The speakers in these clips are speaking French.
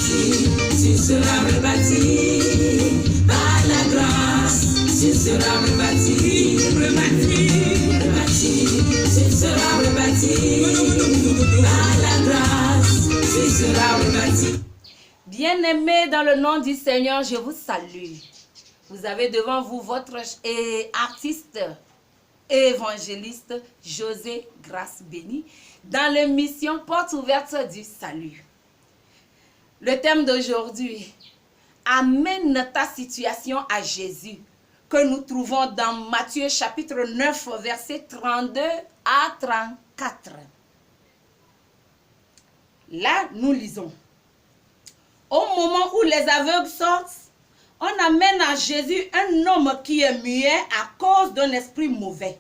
tu seras rebâti par la grâce, tu seras rebâti, tu seras rebâti par la grâce, tu seras rebâti. Bien-aimés dans le nom du Seigneur, je vous salue. Vous avez devant vous votre artiste et évangéliste José Grâce Bénie dans l'émission Porte ouverte du salut. Le thème d'aujourd'hui, amène ta situation à Jésus, que nous trouvons dans Matthieu chapitre 9, versets 32 à 34. Là, nous lisons. Au moment où les aveugles sortent, on amène à Jésus un homme qui est muet à cause d'un esprit mauvais.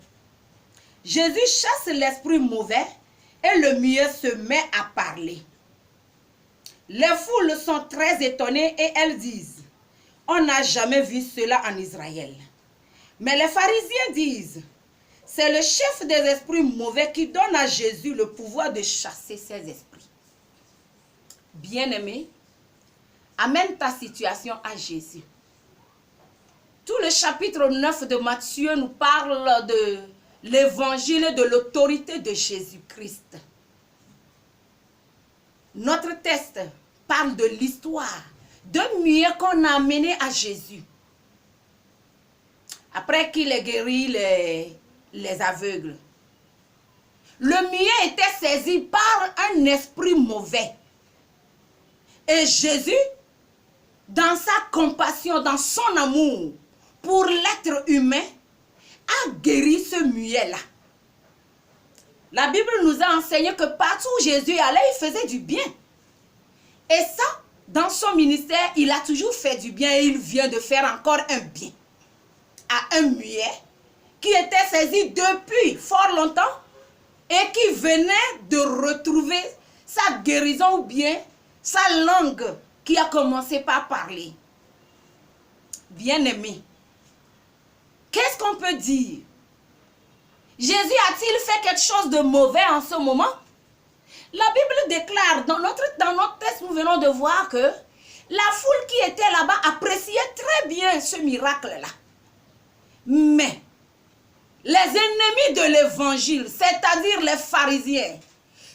Jésus chasse l'esprit mauvais et le muet se met à parler. Les foules sont très étonnées et elles disent, on n'a jamais vu cela en Israël. Mais les pharisiens disent, c'est le chef des esprits mauvais qui donne à Jésus le pouvoir de chasser ces esprits. Bien-aimé, amène ta situation à Jésus. Tout le chapitre 9 de Matthieu nous parle de l'évangile de l'autorité de Jésus-Christ. Notre texte parle de l'histoire d'un muet qu'on a amené à Jésus. Après qu'il ait guéri les aveugles. Le muet était saisi par un esprit mauvais. Et Jésus, dans sa compassion, dans son amour pour l'être humain, a guéri ce muet-là. La Bible nous a enseigné que partout où Jésus allait, il faisait du bien. Et ça, dans son ministère, il a toujours fait du bien et il vient de faire encore un bien à un muet qui était saisi depuis fort longtemps et qui venait de retrouver sa guérison ou bien sa langue qui a commencé par parler. Bien-aimé, qu'est-ce qu'on peut dire? Jésus a-t-il fait quelque chose de mauvais en ce moment? La Bible déclare, dans notre texte, nous venons de voir que la foule qui était là-bas appréciait très bien ce miracle-là. Mais les ennemis de l'évangile, c'est-à-dire les pharisiens,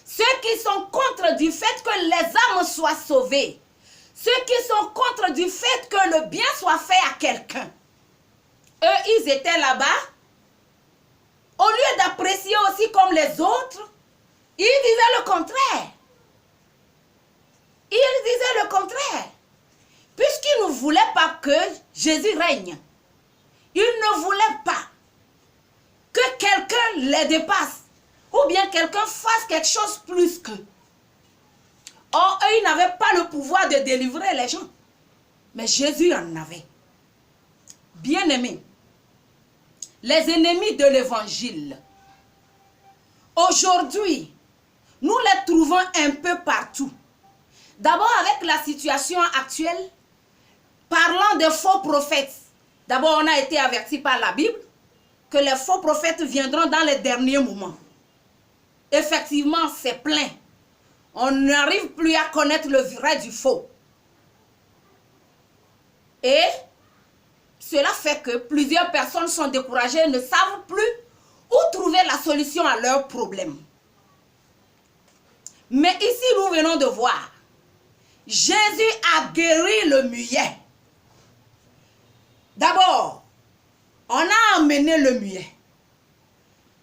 ceux qui sont contre du fait que les âmes soient sauvées, ceux qui sont contre du fait que le bien soit fait à quelqu'un, eux, ils étaient là-bas. Au lieu d'apprécier aussi comme les autres, ils disaient le contraire. Ils disaient le contraire. Puisqu'ils ne voulaient pas que Jésus règne. Ils ne voulaient pas que quelqu'un les dépasse. Ou bien quelqu'un fasse quelque chose plus qu'eux. Or, eux, ils n'avaient pas le pouvoir de délivrer les gens. Mais Jésus en avait. Bien-aimés, les ennemis de l'évangile, aujourd'hui, nous les trouvons un peu partout. D'abord avec la situation actuelle, parlant de faux prophètes. D'abord, on a été averti par la Bible que les faux prophètes viendront dans les derniers moments. Effectivement, c'est plein. On n'arrive plus à connaître le vrai du faux. Et cela fait que plusieurs personnes sont découragées et ne savent plus où trouver la solution à leurs problèmes. Mais ici, nous venons de voir, Jésus a guéri le muet. D'abord, on a amené le muet.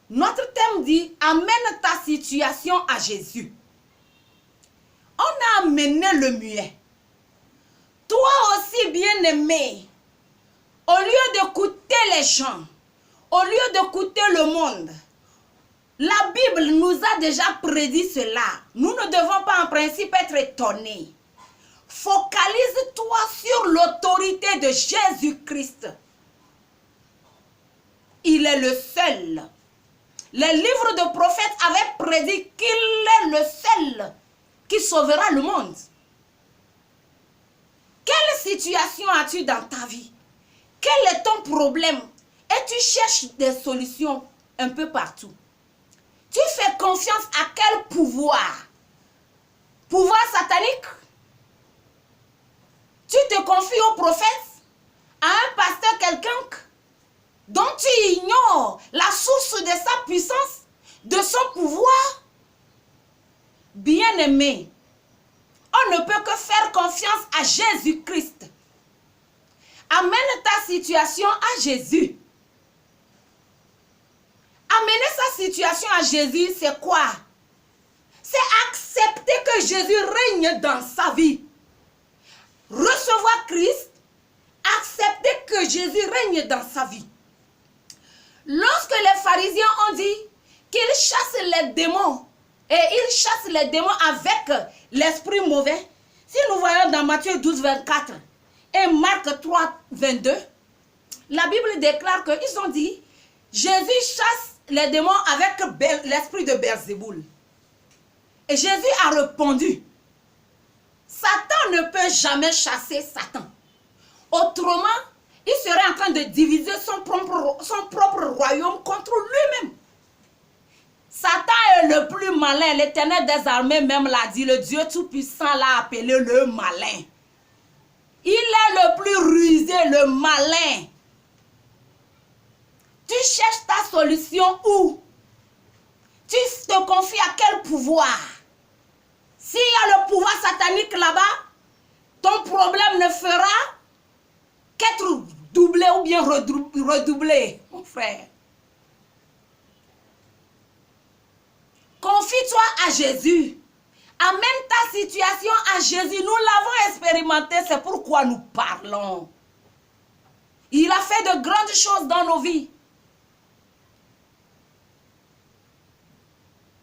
Notre thème dit, amène ta situation à Jésus. On a amené le muet. Toi aussi, bien-aimé, au lieu d'écouter les gens, au lieu d'écouter le monde, la Bible nous a déjà prédit cela. Nous ne devons pas en principe être étonnés. Focalise-toi sur l'autorité de Jésus-Christ. Il est le seul. Les livres de prophètes avaient prédit qu'il est le seul qui sauvera le monde. Quelle situation as-tu dans ta vie? Quel est ton problème? Et tu cherches des solutions un peu partout. Tu fais confiance à quel pouvoir? Pouvoir satanique? confies au prophète, à un pasteur quelconque, dont tu ignores la source de sa puissance, de son pouvoir, bien-aimé, on ne peut que faire confiance à Jésus-Christ. Amène ta situation à Jésus. Amener sa situation à Jésus, c'est quoi? C'est accepter que Jésus règne dans sa vie. Recevoir Christ, accepter que Jésus règne dans sa vie. Lorsque les pharisiens ont dit qu'ils chassent les démons, et ils chassent les démons avec l'esprit mauvais, si nous voyons dans Matthieu 12, 24 et Marc 3, 22, la Bible déclare qu'ils ont dit, Jésus chasse les démons avec l'esprit de Belzéboul. Et Jésus a répondu, Satan ne peut jamais chasser Satan. Autrement, il serait en train de diviser son propre royaume contre lui-même. Satan est le plus malin. L'Éternel des armées même l'a dit. Le Dieu Tout-Puissant l'a appelé le malin. Il est le plus rusé, le malin. Tu cherches ta solution où? Tu te confies à quel pouvoir? S'il y a le pouvoir satanique là-bas, ton problème ne fera qu'être doublé ou bien redoublé, mon frère. Confie-toi à Jésus. Amène ta situation à Jésus. Nous l'avons expérimenté, c'est pourquoi nous parlons. Il a fait de grandes choses dans nos vies.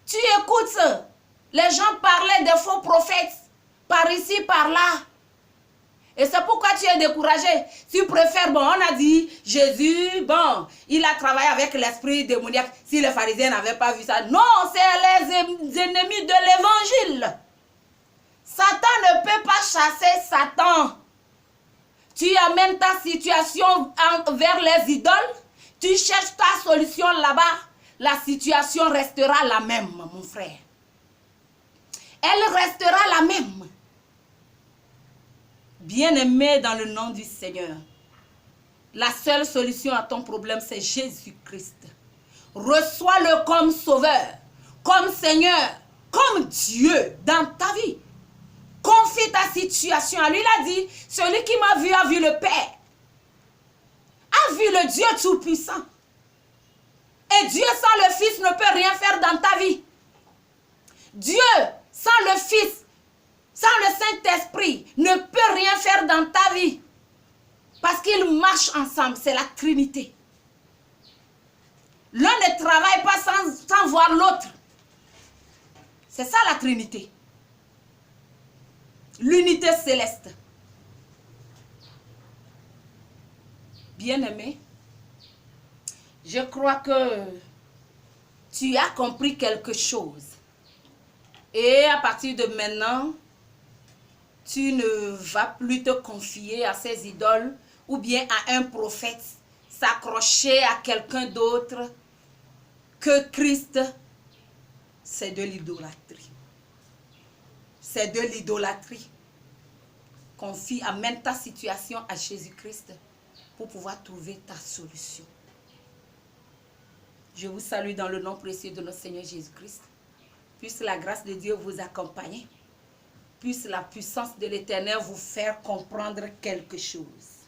Tu écoutes, les gens parlaient des faux prophètes, par ici, par là. Et c'est pourquoi tu es découragé. Tu préfères, bon, on a dit, Jésus, bon, il a travaillé avec l'esprit démoniaque. Si les pharisiens n'avaient pas vu ça. Non, c'est les ennemis de l'évangile. Satan ne peut pas chasser Satan. Tu amènes ta situation vers les idoles. Tu cherches ta solution là-bas. La situation restera la même, mon frère. Elle restera la même. Bien-aimé dans le nom du Seigneur, la seule solution à ton problème, c'est Jésus-Christ. Reçois-le comme sauveur, comme Seigneur, comme Dieu dans ta vie. Confie ta situation à lui. Il a dit, celui qui m'a vu a vu le Père, a vu le Dieu Tout-Puissant. Et Dieu sans le Fils ne peut rien faire dans ta vie. Dieu sans le Fils, sans le Saint-Esprit, ne peut rien faire dans ta vie. Parce qu'ils marchent ensemble, c'est la Trinité. L'un ne travaille pas sans voir l'autre. C'est ça la Trinité. L'unité céleste. Bien-aimé, je crois que tu as compris quelque chose. Et à partir de maintenant, tu ne vas plus te confier à ces idoles ou bien à un prophète, s'accrocher à quelqu'un d'autre que Christ. C'est de l'idolâtrie. C'est de l'idolâtrie. Confie, amène ta situation à Jésus-Christ pour pouvoir trouver ta solution. Je vous salue dans le nom précieux de notre Seigneur Jésus-Christ. Puisse la grâce de Dieu vous accompagner. Puisse la puissance de l'Éternel vous faire comprendre quelque chose.